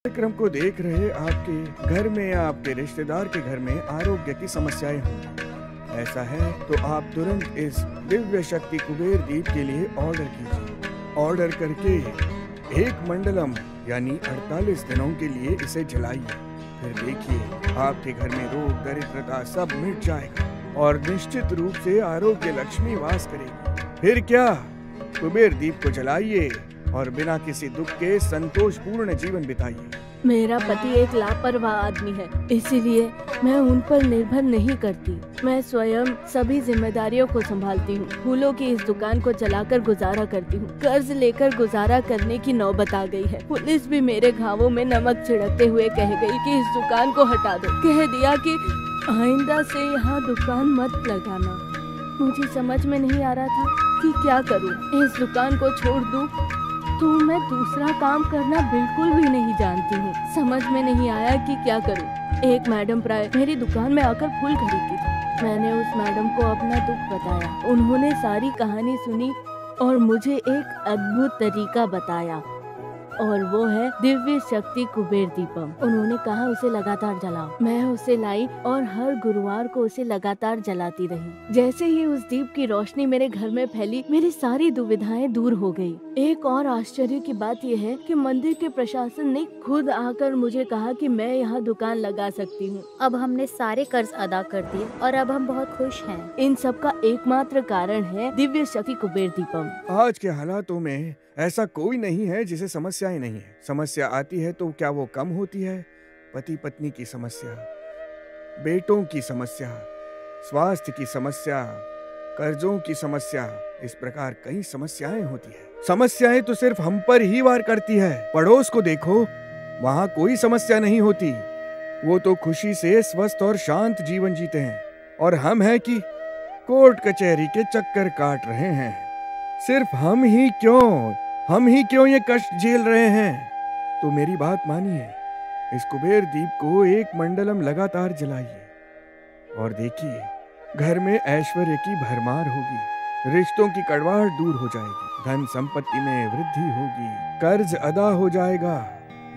कार्यक्रम को देख रहे आपके घर में या आपके रिश्तेदार के घर में आरोग्य की समस्याएं होंगी। ऐसा है तो आप तुरंत इस दिव्य शक्ति कुबेर दीप के लिए ऑर्डर कीजिए। ऑर्डर करके एक मंडलम यानी 48 दिनों के लिए इसे जलाइए। फिर देखिए आपके घर में रोग दरिद्रता सब मिट जाएगा और निश्चित रूप से आरोग्य लक्ष्मी वास करेगी। फिर क्या, कुबेर दीप को जलाइए और बिना किसी दुख के संतोषपूर्ण जीवन बिताइए। मेरा पति एक लापरवाह आदमी है, इसीलिए मैं उन पर निर्भर नहीं करती। मैं स्वयं सभी जिम्मेदारियों को संभालती हूँ। फूलों की इस दुकान को चलाकर गुजारा करती हूँ। कर्ज लेकर गुजारा करने की नौबत आ गई है। पुलिस भी मेरे घावों में नमक छिड़कते हुए कह गई कि इस दुकान को हटा दो। कह दिया कि आइंदा से यहाँ दुकान मत लगाना। मुझे समझ में नहीं आ रहा था कि क्या करूँ। इस दुकान को छोड़ दूँ तो मैं दूसरा काम करना बिल्कुल भी नहीं जानती हूँ। समझ में नहीं आया कि क्या करूँ। एक मैडम प्राय मेरी दुकान में आकर फूल खरीदती थी। मैंने उस मैडम को अपना दुख बताया। उन्होंने सारी कहानी सुनी और मुझे एक अद्भुत तरीका बताया, और वो है दिव्य शक्ति कुबेर दीपम। उन्होंने कहा उसे लगातार जलाओ। मैं उसे लाई और हर गुरुवार को उसे लगातार जलाती रही। जैसे ही उस दीप की रोशनी मेरे घर में फैली, मेरी सारी दुविधाएं दूर हो गई। एक और आश्चर्य की बात यह है कि मंदिर के प्रशासन ने खुद आकर मुझे कहा कि मैं यहाँ दुकान लगा सकती हूँ। अब हमने सारे कर्ज अदा कर दिए और अब हम बहुत खुश हैं। इन सब का एकमात्र कारण है दिव्य शक्ति कुबेर दीपम। आज के हालातों में ऐसा कोई नहीं है जिसे समस्याएं नहीं है। समस्या आती है तो क्या वो कम होती है? पति पत्नी की समस्या, बेटों की समस्या, स्वास्थ्य की समस्या, कर्जों की समस्या, इस प्रकार कई समस्याएं होती है। समस्याएं तो सिर्फ हम पर ही वार करती है। पड़ोस को देखो, वहाँ कोई समस्या नहीं होती। वो तो खुशी से स्वस्थ और शांत जीवन जीते हैं, और हम हैं कि कोर्ट कचहरी के चक्कर काट रहे हैं। सिर्फ हम ही क्यों ये कष्ट झेल रहे हैं? तो मेरी बात मानिए, इस कुबेर दीप को एक मंडलम लगातार जलाइए और देखिए घर में ऐश्वर्य की भरमार होगी, रिश्तों की कड़वाहट दूर हो जाएगी, धन संपत्ति में वृद्धि होगी, कर्ज अदा हो जाएगा,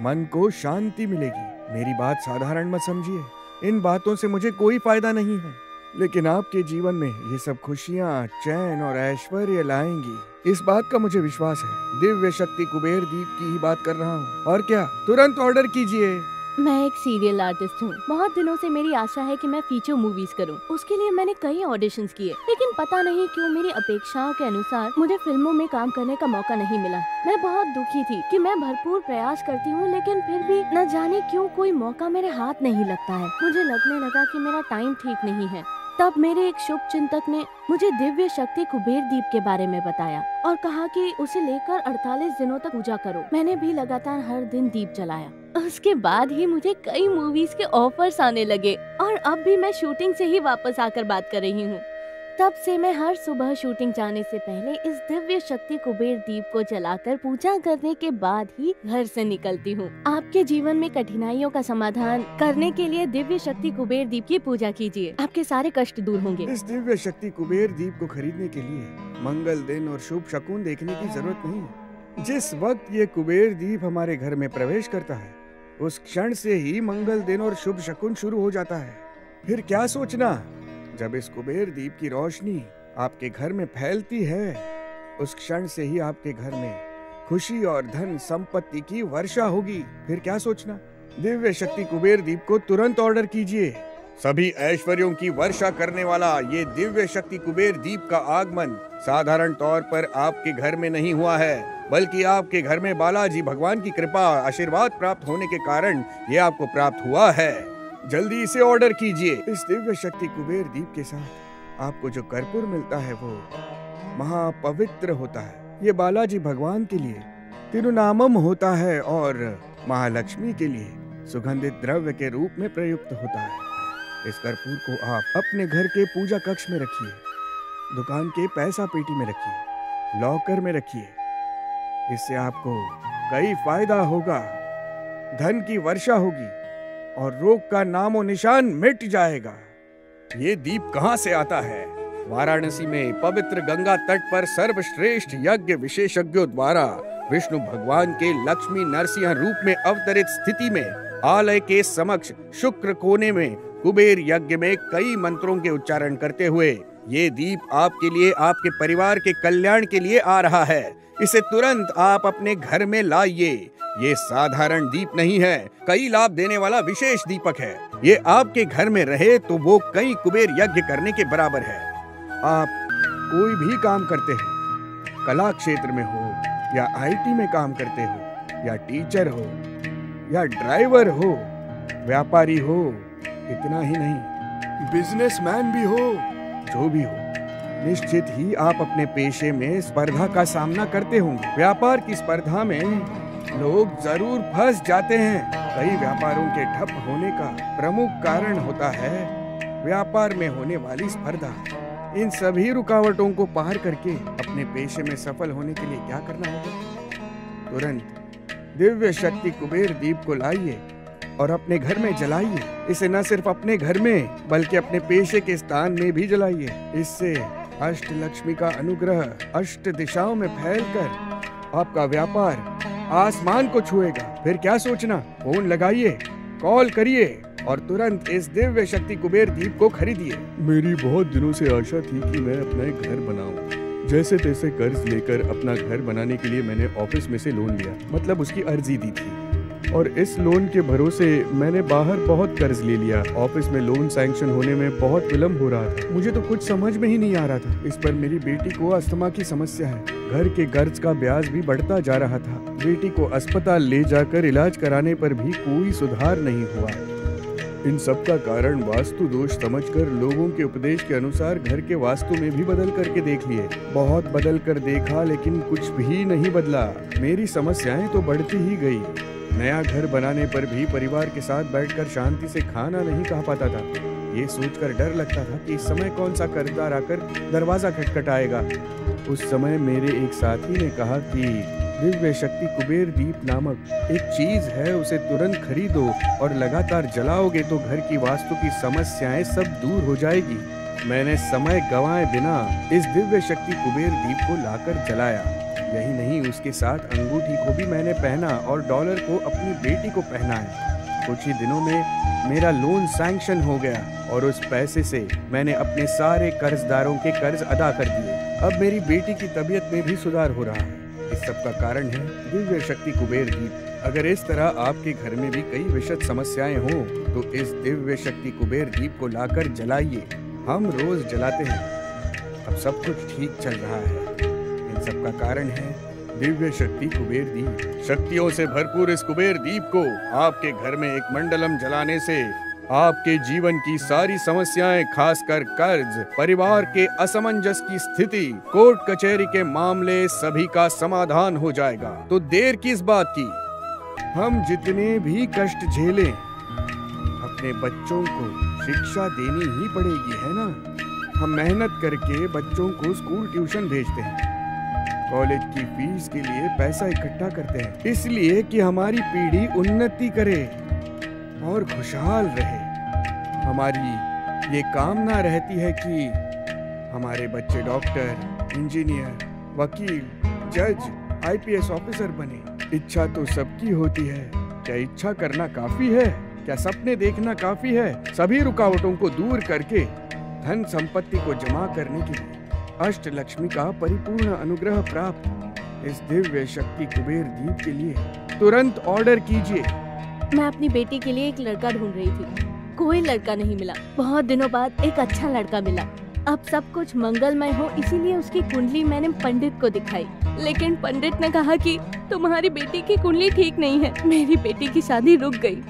मन को शांति मिलेगी। मेरी बात साधारण मत समझिए। इन बातों से मुझे कोई फायदा नहीं है, लेकिन आपके जीवन में ये सब खुशियाँ, चैन और ऐश्वर्य लाएंगी, इस बात का मुझे विश्वास है। दिव्य शक्ति कुबेर दीप की ही बात कर रहा हूँ। और क्या, तुरंत ऑर्डर कीजिए। मैं एक सीरियल आर्टिस्ट हूँ। बहुत दिनों से मेरी आशा है कि मैं फीचर मूवीज करूँ। उसके लिए मैंने कई ऑडिशंस किए, लेकिन पता नहीं क्यों मेरी अपेक्षाओं के अनुसार मुझे फिल्मों में काम करने का मौका नहीं मिला। मैं बहुत दुखी थी कि मैं भरपूर प्रयास करती हूँ, लेकिन फिर भी न जाने क्यों कोई मौका मेरे हाथ नहीं लगता है। मुझे लगने लगा कि मेरा टाइम ठीक नहीं है। तब मेरे एक शुभ चिंतक ने मुझे दिव्य शक्ति कुबेर दीप के बारे में बताया और कहा कि उसे लेकर 48 दिनों तक पूजा करो। मैंने भी लगातार हर दिन दीप जलाया। उसके बाद ही मुझे कई मूवीज के ऑफर्स आने लगे और अब भी मैं शूटिंग से ही वापस आकर बात कर रही हूँ। तब से मैं हर सुबह शूटिंग जाने से पहले इस दिव्य शक्ति कुबेर दीप को जलाकर पूजा करने के बाद ही घर से निकलती हूँ। आपके जीवन में कठिनाइयों का समाधान करने के लिए दिव्य शक्ति कुबेर दीप की पूजा कीजिए। आपके सारे कष्ट दूर होंगे। इस दिव्य शक्ति कुबेर दीप को खरीदने के लिए मंगल दिन और शुभ शकुन देखने की जरूरत नहीं है। जिस वक्त ये कुबेर दीप हमारे घर में प्रवेश करता है, उस क्षण से ही मंगल दिन और शुभ शकुन शुरू हो जाता है। फिर क्या सोचना, जब इस कुबेर दीप की रोशनी आपके घर में फैलती है, उस क्षण से ही आपके घर में खुशी और धन संपत्ति की वर्षा होगी। फिर क्या सोचना, दिव्य शक्ति कुबेर दीप को तुरंत ऑर्डर कीजिए। सभी ऐश्वर्यों की वर्षा करने वाला ये दिव्य शक्ति कुबेर दीप का आगमन साधारण तौर पर आपके घर में नहीं हुआ है, बल्कि आपके घर में बालाजी भगवान की कृपा आशीर्वाद प्राप्त होने के कारण ये आपको प्राप्त हुआ है। जल्दी इसे ऑर्डर कीजिए। इस दिव्य शक्ति कुबेर दीप के साथ आपको जो कर्पूर मिलता है वो महापवित्र होता है। ये बालाजी भगवान के लिए तिरुनामम होता है और महालक्ष्मी के लिए सुगंधित द्रव्य के रूप में प्रयुक्त होता है। इस कर्पूर को आप अपने घर के पूजा कक्ष में रखिए, दुकान के पैसा पेटी में रखिए, लॉकर में रखिए। इससे आपको कई फायदा होगा, धन की वर्षा होगी और रोग का नामो निशान मिट जाएगा। ये दीप कहाँ से आता है? वाराणसी में पवित्र गंगा तट पर सर्वश्रेष्ठ यज्ञ विशेषज्ञों द्वारा विष्णु भगवान के लक्ष्मी नरसिंह रूप में अवतरित स्थिति में आलय के समक्ष शुक्र कोने में कुबेर यज्ञ में कई मंत्रों के उच्चारण करते हुए ये दीप आपके लिए, आपके परिवार के कल्याण के लिए आ रहा है। इसे तुरंत आप अपने घर में लाइए। ये साधारण दीप नहीं है, कई लाभ देने वाला विशेष दीपक है। ये आपके घर में रहे तो वो कई कुबेर यज्ञ करने के बराबर है। आप कोई भी काम करते हैं, कला क्षेत्र में हो या आईटी में काम करते हो या टीचर हो या ड्राइवर हो, व्यापारी हो, इतना ही नहीं बिजनेसमैन भी हो, जो भी हो, निश्चित ही आप अपने पेशे में स्पर्धा का सामना करते होंगे। व्यापार की स्पर्धा में लोग जरूर फंस जाते हैं। कई व्यापारों के ठप होने का प्रमुख कारण होता है व्यापार में होने वाली स्पर्धा। इन सभी रुकावटों को पार करके अपने पेशे में सफल होने के लिए क्या करना होगा? तुरंत दिव्य शक्ति कुबेर दीप को लाइए और अपने घर में जलाइए। इसे न सिर्फ अपने घर में बल्कि अपने पेशे के स्थान में भी जलाइए। इससे अष्ट लक्ष्मी का अनुग्रह अष्ट दिशाओं में फैलकर आपका व्यापार आसमान को छुएगा। फिर क्या सोचना, फोन लगाइए, कॉल करिए और तुरंत इस दिव्य शक्ति कुबेर दीप को खरीदिए। मेरी बहुत दिनों से आशा थी कि मैं अपना एक घर बनाऊं। जैसे तैसे कर्ज लेकर अपना घर बनाने के लिए मैंने ऑफिस में से लोन लिया, मतलब उसकी अर्जी दी थी, और इस लोन के भरोसे मैंने बाहर बहुत कर्ज ले लिया। ऑफिस में लोन सैंक्शन होने में बहुत विलम्ब हो रहा था। मुझे तो कुछ समझ में ही नहीं आ रहा था। इस पर मेरी बेटी को अस्थमा की समस्या है। घर के कर्ज का ब्याज भी बढ़ता जा रहा था। बेटी को अस्पताल ले जाकर इलाज कराने पर भी कोई सुधार नहीं हुआ। इन सब का कारण वास्तु दोष समझकर लोगों के उपदेश के अनुसार घर के वास्तु में भी बदल करके देख लिए। बहुत बदल कर देखा लेकिन कुछ भी नहीं बदला। मेरी समस्याएं तो बढ़ती ही गई। नया घर बनाने पर भी परिवार के साथ बैठकर शांति से खाना नहीं खा पाता था। ये सोचकर डर लगता था कि इस समय कौन सा कर्जदार आकर दरवाजा खटखटाएगा। उस समय मेरे एक साथी ने कहा कि दिव्य शक्ति कुबेर दीप नामक एक चीज है, उसे तुरंत खरीदो और लगातार जलाओगे तो घर की वास्तु की समस्याएं सब दूर हो जाएगी। मैंने समय गंवाए बिना इस दिव्य शक्ति कुबेर दीप को लाकर जलाया। यही नहीं, उसके साथ अंगूठी को भी मैंने पहना और डॉलर को अपनी बेटी को पहनाया। कुछ ही दिनों में मेरा लोन सैंक्शन हो गया और उस पैसे से मैंने अपने सारे कर्जदारों के कर्ज अदा कर दिए। अब मेरी बेटी की तबीयत में भी सुधार हो रहा है। इस सब का कारण है दिव्य शक्ति कुबेर दीप। अगर इस तरह आपके घर में भी कई विशद समस्याएं हों तो इस दिव्य शक्ति कुबेर दीप को लाकर जलाइए। हम रोज जलाते हैं, अब सब कुछ ठीक चल रहा है। इन सब का कारण है दिव्य शक्ति कुबेर दीप। शक्तियों से भरपूर इस कुबेर दीप को आपके घर में एक मंडलम जलाने से आपके जीवन की सारी समस्याएं, खासकर कर्ज, परिवार के असमंजस की स्थिति, कोर्ट कचहरी के मामले, सभी का समाधान हो जाएगा। तो देर किस बात की? हम जितने भी कष्ट झेलें, अपने बच्चों को शिक्षा देनी ही पड़ेगी, है ना? हम मेहनत करके बच्चों को स्कूल ट्यूशन भेजते हैं, कॉलेज की फीस के लिए पैसा इकट्ठा करते हैं, इसलिए कि हमारी पीढ़ी उन्नति करे और खुशहाल रहे। हमारी ये कामना रहती है कि हमारे बच्चे डॉक्टर, इंजीनियर, वकील, जज, आईपीएस ऑफिसर बने। इच्छा तो सबकी होती है, क्या इच्छा करना काफी है? क्या सपने देखना काफी है? सभी रुकावटों को दूर करके धन संपत्ति को जमा करने के लिए अष्ट लक्ष्मी का परिपूर्ण अनुग्रह प्राप्त इस दिव्य शक्ति कुबेर दीप के लिए तुरंत ऑर्डर कीजिए। मैं अपनी बेटी के लिए एक लड़का ढूंढ रही थी, कोई लड़का नहीं मिला। बहुत दिनों बाद एक अच्छा लड़का मिला। अब सब कुछ मंगलमय हो इसीलिए उसकी कुंडली मैंने पंडित को दिखाई, लेकिन पंडित ने कहा कि तुम्हारी बेटी की कुंडली ठीक नहीं है। मेरी बेटी की शादी रुक गई।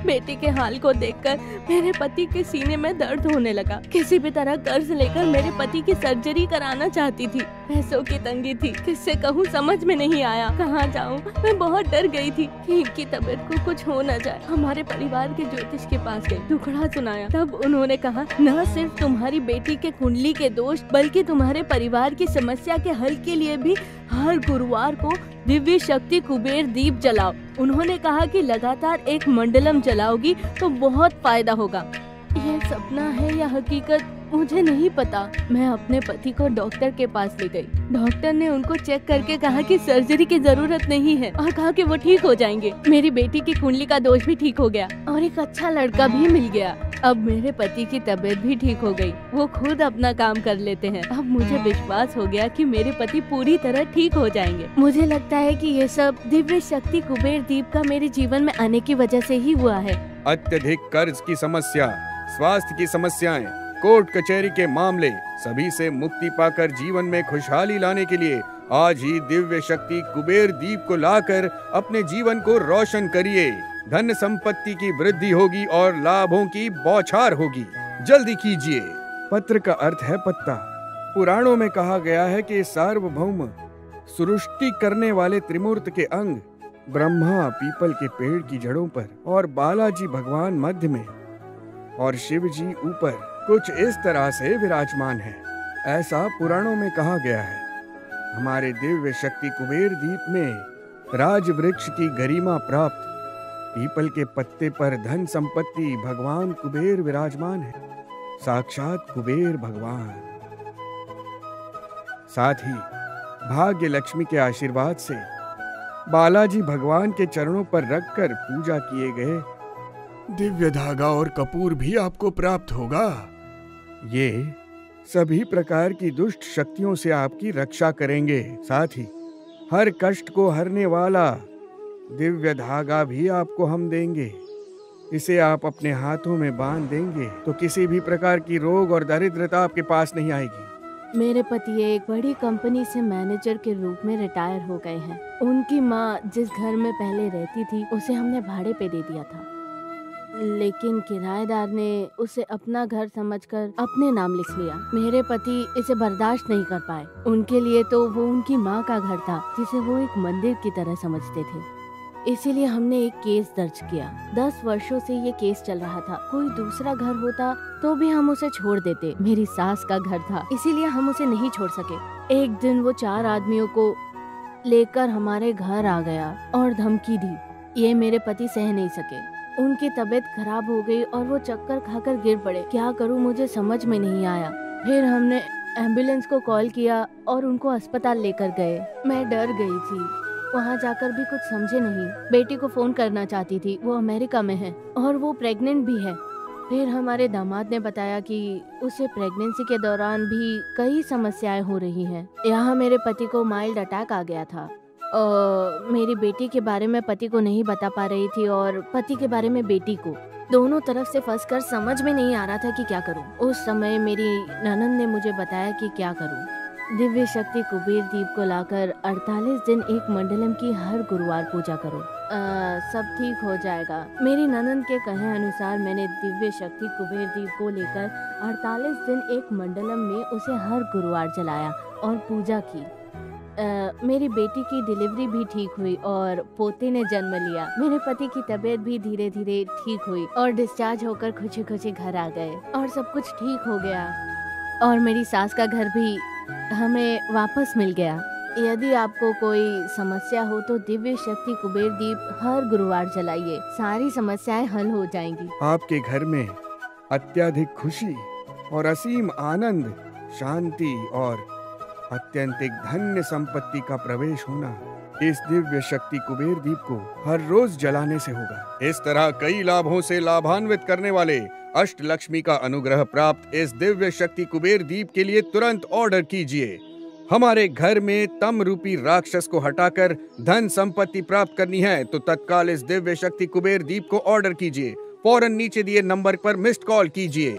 बेटी के हाल को देखकर मेरे पति के सीने में दर्द होने लगा। किसी भी तरह कर्ज लेकर मेरे पति की सर्जरी कराना चाहती थी। पैसों की तंगी थी, किससे कहूँ समझ में नहीं आया, कहाँ जाऊँ। मैं बहुत डर गई थी कि इनकी तबीयत को कुछ हो न जाए। हमारे परिवार के ज्योतिष के पास गई, दुखड़ा सुनाया। तब उन्होंने कहा न सिर्फ तुम्हारी बेटी के कुंडली के दोष बल्कि तुम्हारे परिवार की समस्या के हल के लिए भी हर गुरुवार को दिव्य शक्ति कुबेर दीप जलाओ। उन्होंने कहा कि लगातार एक मंडलम जलाओगी तो बहुत फायदा होगा। ये सपना है या हकीकत मुझे नहीं पता। मैं अपने पति को डॉक्टर के पास ले गई। डॉक्टर ने उनको चेक करके कहा कि सर्जरी की जरूरत नहीं है और कहा कि वो ठीक हो जाएंगे। मेरी बेटी की कुंडली का दोष भी ठीक हो गया और एक अच्छा लड़का भी मिल गया। अब मेरे पति की तबीयत भी ठीक हो गई। वो खुद अपना काम कर लेते हैं। अब मुझे विश्वास हो गया कि मेरे पति पूरी तरह ठीक हो जाएंगे। मुझे लगता है कि ये सब दिव्य शक्ति कुबेर द्वीप का मेरे जीवन में आने की वजह से ही हुआ है। अत्यधिक कर्ज की समस्या, स्वास्थ्य की समस्याएं, कोर्ट कचहरी के मामले, सभी से मुक्ति पाकर जीवन में खुशहाली लाने के लिए आज ही दिव्य शक्ति कुबेर द्वीप को लाकर अपने जीवन को रोशन करिए। धन संपत्ति की वृद्धि होगी और लाभों की बौछार होगी। जल्दी कीजिए। पत्र का अर्थ है पत्ता। पुराणों में कहा गया है कि सार्वभौम सृष्टि करने वाले त्रिमूर्त के अंग ब्रह्मा पीपल के पेड़ की जड़ों पर और बालाजी भगवान मध्य में और शिव जी ऊपर कुछ इस तरह से विराजमान है। ऐसा पुराणों में कहा गया है। हमारे दिव्य शक्ति कुबेर द्वीप में राज वृक्ष की गरिमा प्राप्त पीपल के पत्ते पर धन संपत्ति भगवान कुबेर विराजमान है, साक्षात कुबेर भगवान। साथ ही भाग्य लक्ष्मी के आशीर्वाद से बालाजी भगवान के चरणों पर रखकर पूजा किए गए दिव्य धागा और कपूर भी आपको प्राप्त होगा। ये सभी प्रकार की दुष्ट शक्तियों से आपकी रक्षा करेंगे। साथ ही हर कष्ट को हरने वाला दिव्य धागा भी आपको हम देंगे। इसे आप अपने हाथों में बांध देंगे तो किसी भी प्रकार की रोग और दरिद्रता आपके पास नहीं आएगी। मेरे पति एक बड़ी कंपनी से मैनेजर के रूप में रिटायर हो गए हैं। उनकी माँ जिस घर में पहले रहती थी उसे हमने भाड़े पे दे दिया था, लेकिन किराएदार ने उसे अपना घर समझकर अपने नाम लिख लिया। मेरे पति इसे बर्दाश्त नहीं कर पाए। उनके लिए तो वो उनकी माँ का घर था जिसे वो एक मंदिर की तरह समझते थे। इसीलिए हमने एक केस दर्ज किया। 10 वर्षों से ये केस चल रहा था। कोई दूसरा घर होता तो भी हम उसे छोड़ देते। मेरी सास का घर था, इसीलिए हम उसे नहीं छोड़ सके। एक दिन वो 4 आदमियों को लेकर हमारे घर आ गया और धमकी दी। ये मेरे पति सह नहीं सके। उनकी तबीयत खराब हो गई और वो चक्कर खाकर गिर पड़े। क्या करूं मुझे समझ में नहीं आया। फिर हमने एम्बुलेंस को कॉल किया और उनको अस्पताल लेकर गए। मैं डर गई थी। वहाँ जाकर भी कुछ समझे नहीं। बेटी को फोन करना चाहती थी, वो अमेरिका में है और वो प्रेग्नेंट भी है। फिर हमारे दामाद ने बताया कि उसे प्रेगनेंसी के दौरान भी कई समस्याएं हो रही हैं। यहाँ मेरे पति को माइल्ड अटैक आ गया था। मेरी बेटी के बारे में पति को नहीं बता पा रही थी और पति के बारे में बेटी को। दोनों तरफ से फंसकर समझ में नहीं आ रहा था कि क्या करूं। उस समय मेरी ननद ने मुझे बताया कि क्या करूं। दिव्य शक्ति कुबेर द्वीप को लाकर 48 दिन एक मंडलम की हर गुरुवार पूजा करो। सब ठीक हो जाएगा। मेरी ननद के कहे अनुसार मैंने दिव्य शक्ति कुबेर द्वीप को लेकर 48 दिन एक मंडलम में उसे हर गुरुवार जलाया और पूजा की। मेरी बेटी की डिलीवरी भी ठीक हुई और पोते ने जन्म लिया। मेरे पति की तबीयत भी धीरे धीरे ठीक हुई और डिस्चार्ज होकर खुशी खुशी घर आ गए और सब कुछ ठीक हो गया। और मेरी सास का घर भी हमें वापस मिल गया। यदि आपको कोई समस्या हो तो दिव्य शक्ति कुबेर द्वीप हर गुरुवार जलाइए, सारी समस्याएं हल हो जाएंगी। आपके घर में अत्यधिक खुशी और असीम आनंद, शांति और अत्यंतिक धन्य संपत्ति का प्रवेश होना इस दिव्य शक्ति कुबेर द्वीप को हर रोज जलाने से होगा। इस तरह कई लाभों से लाभान्वित करने वाले अष्ट लक्ष्मी का अनुग्रह प्राप्त इस दिव्य शक्ति कुबेर द्वीप के लिए तुरंत ऑर्डर कीजिए। हमारे घर में तम रूपी राक्षस को हटाकर धन संपत्ति प्राप्त करनी है तो तत्काल इस दिव्य शक्ति कुबेर द्वीप को ऑर्डर कीजिए। फौरन नीचे दिए नंबर पर मिस्ड कॉल कीजिए।